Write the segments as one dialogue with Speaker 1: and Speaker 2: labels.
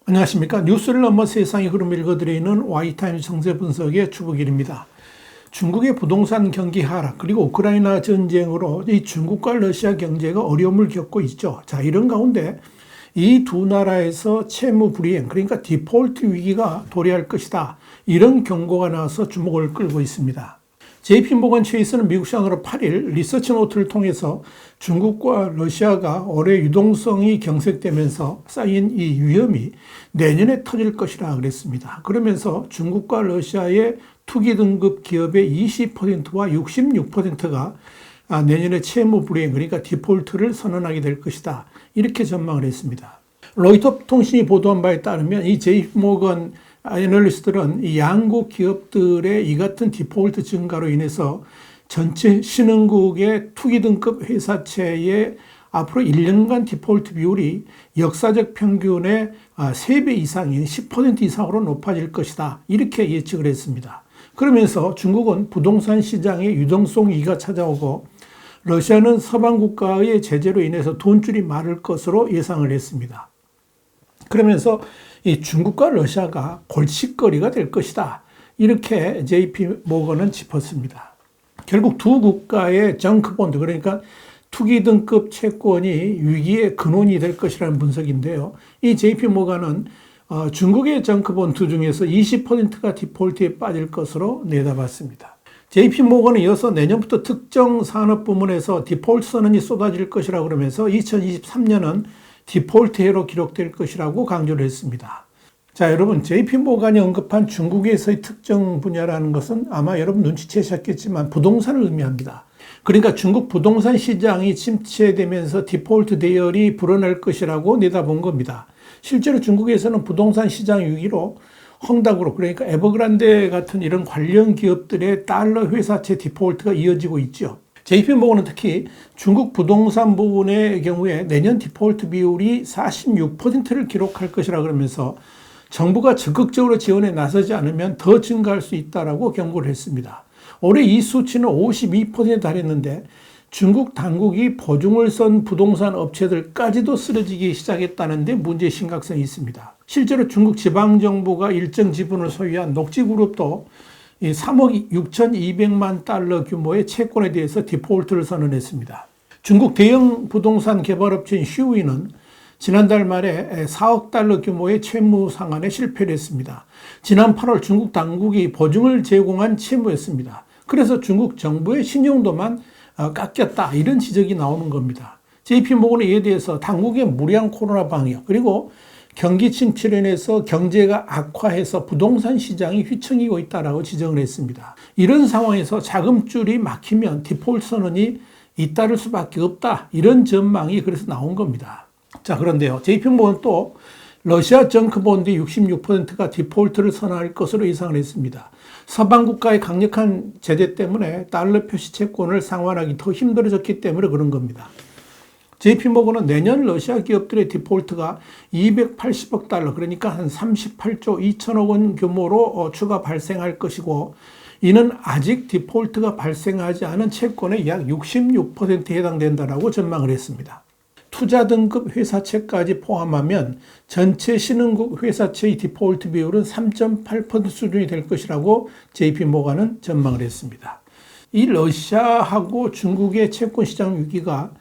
Speaker 1: 안녕하십니까. 뉴스를 넘어 세상의 흐름 읽어드리는 Y타임즈 정세 분석의 주북일입니다. 중국의 부동산 경기 하락 그리고 우크라이나 전쟁으로 이 중국과 러시아 경제가 어려움을 겪고 있죠. 자, 이런 가운데 이 두 나라에서 채무 불이행 그러니까 디폴트 위기가 도래할 것이다. 이런 경고가 나와서 주목을 끌고 있습니다. JP모건 체이스는 미국 시간으로 8일 리서치 노트를 통해서 중국과 러시아가 올해 유동성이 경색되면서 쌓인 이 위험이 내년에 터질 것이라 그랬습니다. 그러면서 중국과 러시아의 투기 등급 기업의 20%와 66%가 내년에 채무 불이행 그러니까 디폴트를 선언하게 될 것이다. 이렇게 전망을 했습니다. 로이터 통신이 보도한 바에 따르면 이 JP모건 애널리스트들은 이 양국 기업들의 이 같은 디폴트 증가로 인해서 전체 신흥국의 투기 등급 회사채의 앞으로 1년간 디폴트 비율이 역사적 평균의 3배 이상인 10% 이상으로 높아질 것이다. 이렇게 예측을 했습니다. 그러면서 중국은 부동산 시장의 유동성 위기가 찾아오고 러시아는 서방 국가의 제재로 인해서 돈줄이 마를 것으로 예상을 했습니다. 그러면서 이 중국과 러시아가 골칫거리가 될 것이다. 이렇게 JP모건은 짚었습니다. 결국 두 국가의 정크본드 그러니까 투기 등급 채권이 위기의 근원이 될 것이라는 분석인데요. 이 JP모건은 중국의 정크본드 중에서 20%가 디폴트에 빠질 것으로 내다봤습니다. JP모건은 이어서 내년부터 특정 산업 부문에서 디폴트 선언이 쏟아질 것이라고 그러면서 2023년은 디폴트 해로 기록될 것이라고 강조를 했습니다. 자, 여러분 JP모건이 언급한 중국에서의 특정 분야라는 것은 아마 여러분 눈치채셨겠지만 부동산을 의미합니다. 그러니까 중국 부동산 시장이 침체되면서 디폴트 대열이 불어날 것이라고 내다본 겁니다. 실제로 중국에서는 부동산 시장 위기로 헝다그룹 그러니까 에버그란데 같은 이런 관련 기업들의 달러 회사채 디폴트가 이어지고 있죠. JP모건은 특히 중국 부동산 부분의 경우에 내년 디폴트 비율이 46%를 기록할 것이라 그러면서 정부가 적극적으로 지원에 나서지 않으면 더 증가할 수 있다라고 경고를 했습니다. 올해 이 수치는 52%에 달했는데 중국 당국이 보증을 쓴 부동산 업체들까지도 쓰러지기 시작했다는 데 문제의 심각성이 있습니다. 실제로 중국 지방정부가 일정 지분을 소유한 녹지그룹도 3억 6,200만 달러 규모의 채권에 대해서 디폴트를 선언했습니다. 중국 대형 부동산 개발업체인 슈위는 지난달 말에 4억 달러 규모의 채무 상환에 실패를 했습니다. 지난 8월 중국 당국이 보증을 제공한 채무였습니다. 그래서 중국 정부의 신용도만 깎였다 이런 지적이 나오는 겁니다. JP모건은 이에 대해서 당국의 무리한 코로나 방역 그리고 경기 침체로 인해서 경제가 악화해서 부동산 시장이 휘청이고 있다라고 지적을 했습니다. 이런 상황에서 자금줄이 막히면 디폴트 선언이 잇따를 수밖에 없다. 이런 전망이 그래서 나온 겁니다. 자, 그런데요. JP모건은 또 러시아 정크본드 66%가 디폴트를 선언할 것으로 예상을 했습니다. 서방 국가의 강력한 제재 때문에 달러 표시 채권을 상환하기 더 힘들어졌기 때문에 그런 겁니다. JP모건은 내년 러시아 기업들의 디폴트가 280억 달러 그러니까 한 38조 2천억 원 규모로 추가 발생할 것이고 이는 아직 디폴트가 발생하지 않은 채권의 약 66%에 해당된다라고 전망을 했습니다. 투자 등급 회사채까지 포함하면 전체 신흥국 회사채의 디폴트 비율은 3.8% 수준이 될 것이라고 JP모건은 전망을 했습니다. 이 러시아하고 중국의 채권 시장 위기가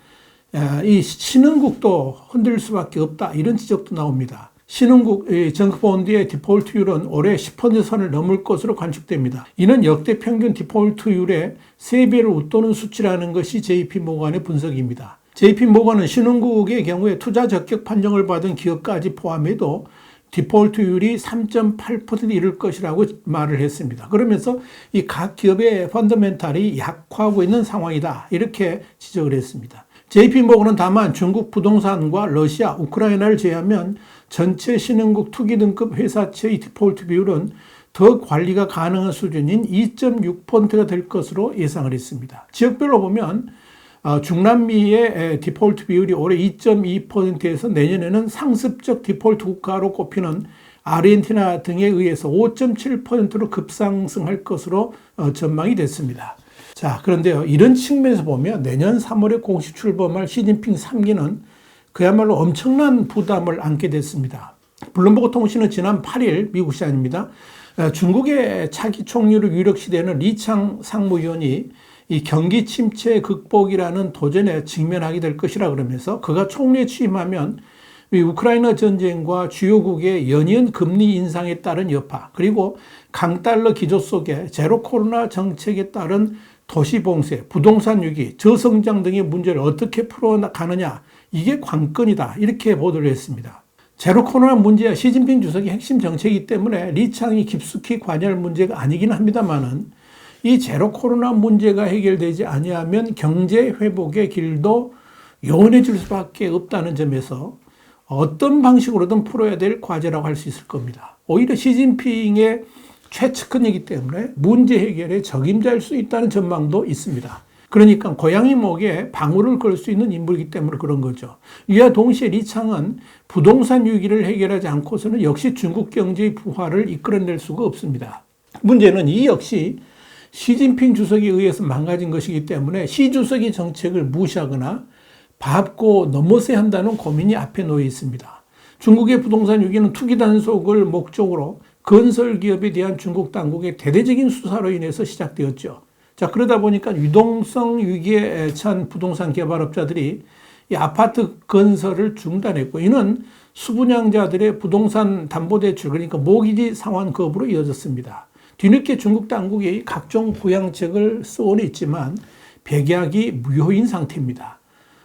Speaker 1: 이 신흥국도 흔들 수밖에 없다 이런 지적도 나옵니다. 신흥국 정크본드의 디폴트율은 올해 10% 선을 넘을 것으로 관측됩니다. 이는 역대 평균 디폴트율의 3배를 웃도는 수치라는 것이 JP모건의 분석입니다. JP모건은 신흥국의 경우에 투자 적격 판정을 받은 기업까지 포함해도 디폴트율이 3.8% 이를 것이라고 말을 했습니다. 그러면서 이 각 기업의 펀더멘탈이 약화하고 있는 상황이다 이렇게 지적을 했습니다. JP모건은 다만 중국 부동산과 러시아, 우크라이나를 제외하면 전체 신흥국 투기 등급 회사채의 디폴트 비율은 더 관리가 가능한 수준인 2.6%가 될 것으로 예상을 했습니다. 지역별로 보면 중남미의 디폴트 비율이 올해 2.2%에서 내년에는 상습적 디폴트 국가로 꼽히는 아르헨티나 등에 의해서 5.7%로 급상승할 것으로 전망이 됐습니다. 자, 그런데요, 이런 측면에서 보면 내년 3월에 공식 출범할 시진핑 3기는 그야말로 엄청난 부담을 안게 됐습니다. 블룸버그 통신은 지난 8일 미국 시간입니다. 중국의 차기 총리로 유력시되는 리창 상무위원이 이 경기 침체 극복이라는 도전에 직면하게 될 것이라 그러면서 그가 총리에 취임하면 이 우크라이나 전쟁과 주요국의 연이은 금리 인상에 따른 여파, 그리고 강달러 기조 속에 제로 코로나 정책에 따른 도시 봉쇄, 부동산 위기, 저성장 등의 문제를 어떻게 풀어가느냐, 이게 관건이다, 이렇게 보도를 했습니다. 제로 코로나 문제야 시진핑 주석의 핵심 정책이기 때문에 리창이 깊숙이 관여할 문제가 아니긴 합니다만은 이 제로 코로나 문제가 해결되지 아니하면 경제 회복의 길도 요원해질 수밖에 없다는 점에서 어떤 방식으로든 풀어야 될 과제라고 할 수 있을 겁니다. 오히려 시진핑의 최측근이기 때문에 문제 해결에 적임자일 수 있다는 전망도 있습니다. 그러니까 고양이 목에 방울을 걸 수 있는 인물이기 때문에 그런 거죠. 이와 동시에 리창은 부동산 위기를 해결하지 않고서는 역시 중국 경제의 부활을 이끌어낼 수가 없습니다. 문제는 이 역시 시진핑 주석에 의해서 망가진 것이기 때문에 시 주석의 정책을 무시하거나 밟고 넘어서야 한다는 고민이 앞에 놓여 있습니다. 중국의 부동산 위기는 투기 단속을 목적으로 건설 기업에 대한 중국 당국의 대대적인 수사로 인해서 시작되었죠. 자, 그러다 보니까 유동성 위기에 처한 부동산 개발업자들이 이 아파트 건설을 중단했고, 이는 수분양자들의 부동산 담보대출, 그러니까 모기지 상환 거부로 이어졌습니다. 뒤늦게 중국 당국이 각종 부양책을 써오는 있지만 백약이 무효인 상태입니다.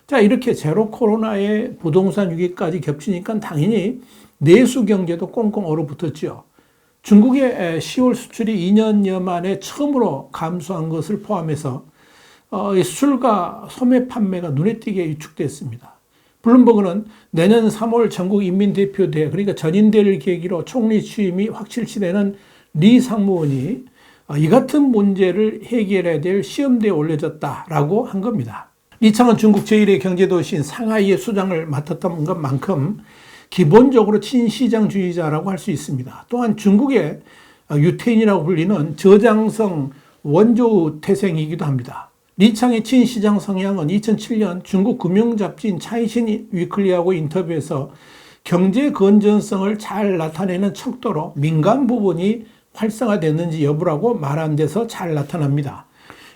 Speaker 1: 자, 이렇게 제로 코로나의 부동산 위기까지 겹치니까 당연히 내수 경제도 꽁꽁 얼어붙었죠. 중국의 10월 수출이 2년여 만에 처음으로 감소한 것을 포함해서 수출과 소매 판매가 눈에 띄게 위축됐습니다. 블룸버그는 내년 3월 전국 인민대표대회, 그러니까 전인대를 계기로 총리 취임이 확실시되는 리 상무원이 이 같은 문제를 해결해야 될 시험대에 올려졌다라고 한 겁니다. 리창은 중국 제1의 경제도시인 상하이의 수장을 맡았던 것만큼 기본적으로 친시장주의자라고 할 수 있습니다. 또한 중국의 유태인이라고 불리는 저장성 원조 태생이기도 합니다. 리창의 친시장 성향은 2007년 중국 금융잡지인 차이신 위클리하고 인터뷰에서 경제 건전성을 잘 나타내는 척도로 민간 부분이 활성화됐는지 여부라고 말한 데서 잘 나타납니다.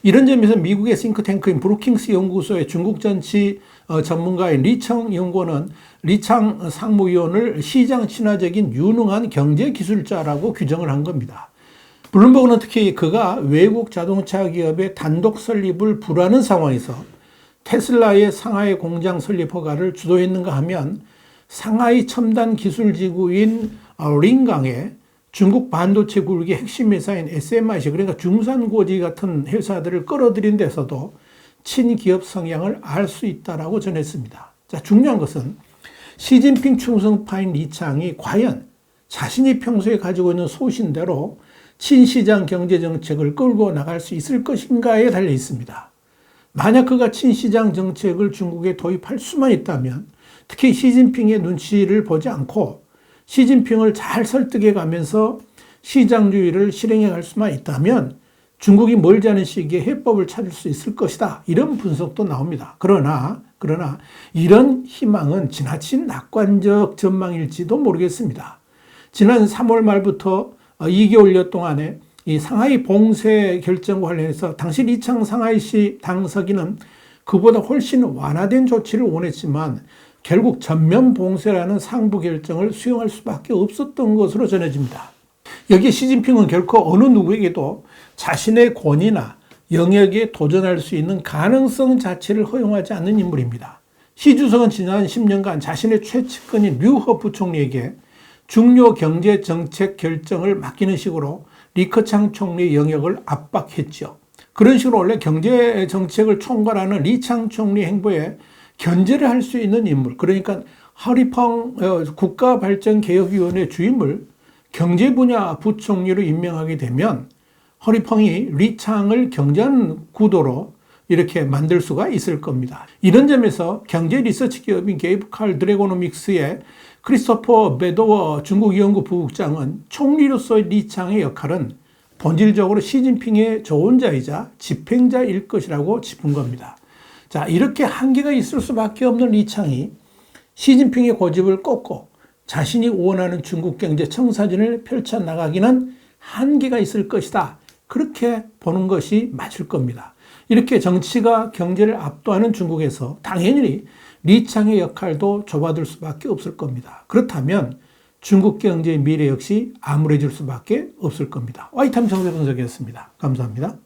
Speaker 1: 이런 점에서 미국의 싱크탱크인 브루킹스 연구소의 중국 정치 전문가인 리청 연구원은 리창 상무위원을 시장 친화적인 유능한 경제기술자라고 규정을 한 겁니다. 블룸버그는 특히 그가 외국 자동차 기업의 단독 설립을 불하는 상황에서 테슬라의 상하이 공장 설립 허가를 주도했는가 하면 상하이 첨단 기술지구인 링강에 중국 반도체 굴기의 핵심 회사인 SMIC, 그러니까 중산고지 같은 회사들을 끌어들인 데서도 친기업 성향을 알 수 있다라고 전했습니다. 자, 중요한 것은 시진핑 충성파인 리창이 과연 자신이 평소에 가지고 있는 소신대로 친시장 경제정책을 끌고 나갈 수 있을 것인가에 달려 있습니다. 만약 그가 친시장 정책을 중국에 도입할 수만 있다면, 특히 시진핑의 눈치를 보지 않고 시진핑을 잘 설득해 가면서 시장주의를 실행해 갈 수만 있다면 중국이 멀지 않은 시기에 해법을 찾을 수 있을 것이다, 이런 분석도 나옵니다. 그러나 이런 희망은 지나친 낙관적 전망일지도 모르겠습니다. 지난 3월 말부터 2개월여 동안에 이 상하이 봉쇄 결정과 관련해서 당시 리창 상하이시 당서기는 그보다 훨씬 완화된 조치를 원했지만 결국 전면 봉쇄라는 상부 결정을 수용할 수밖에 없었던 것으로 전해집니다. 여기에 시진핑은 결코 어느 누구에게도 자신의 권위나 영역에 도전할 수 있는 가능성 자체를 허용하지 않는 인물입니다. 시 주석은 지난 10년간 자신의 최측근인 류허 부총리에게 중요 경제 정책 결정을 맡기는 식으로 리커창 총리의 영역을 압박했죠. 그런 식으로 원래 경제 정책을 총괄하는 리창 총리 행보에 견제를 할 수 있는 인물, 그러니까 허리펑 국가발전개혁위원회 주임을 경제 분야 부총리로 임명하게 되면 허리펑이 리창을 경쟁하는 구도로 이렇게 만들 수가 있을 겁니다. 이런 점에서 경제 리서치 기업인 게이브 칼 드래고노믹스의 크리스토퍼 매도워 중국 연구 부국장은 총리로서의 리창의 역할은 본질적으로 시진핑의 조언자이자 집행자일 것이라고 짚은 겁니다. 자, 이렇게 한계가 있을 수밖에 없는 리창이 시진핑의 고집을 꺾고 자신이 원하는 중국 경제 청사진을 펼쳐나가기는 한계가 있을 것이다. 그렇게 보는 것이 맞을 겁니다. 이렇게 정치가 경제를 압도하는 중국에서 당연히 리창의 역할도 좁아들 수밖에 없을 겁니다. 그렇다면 중국 경제의 미래 역시 암울해질 수밖에 없을 겁니다. 와이타임 정세 분석이었습니다. 감사합니다.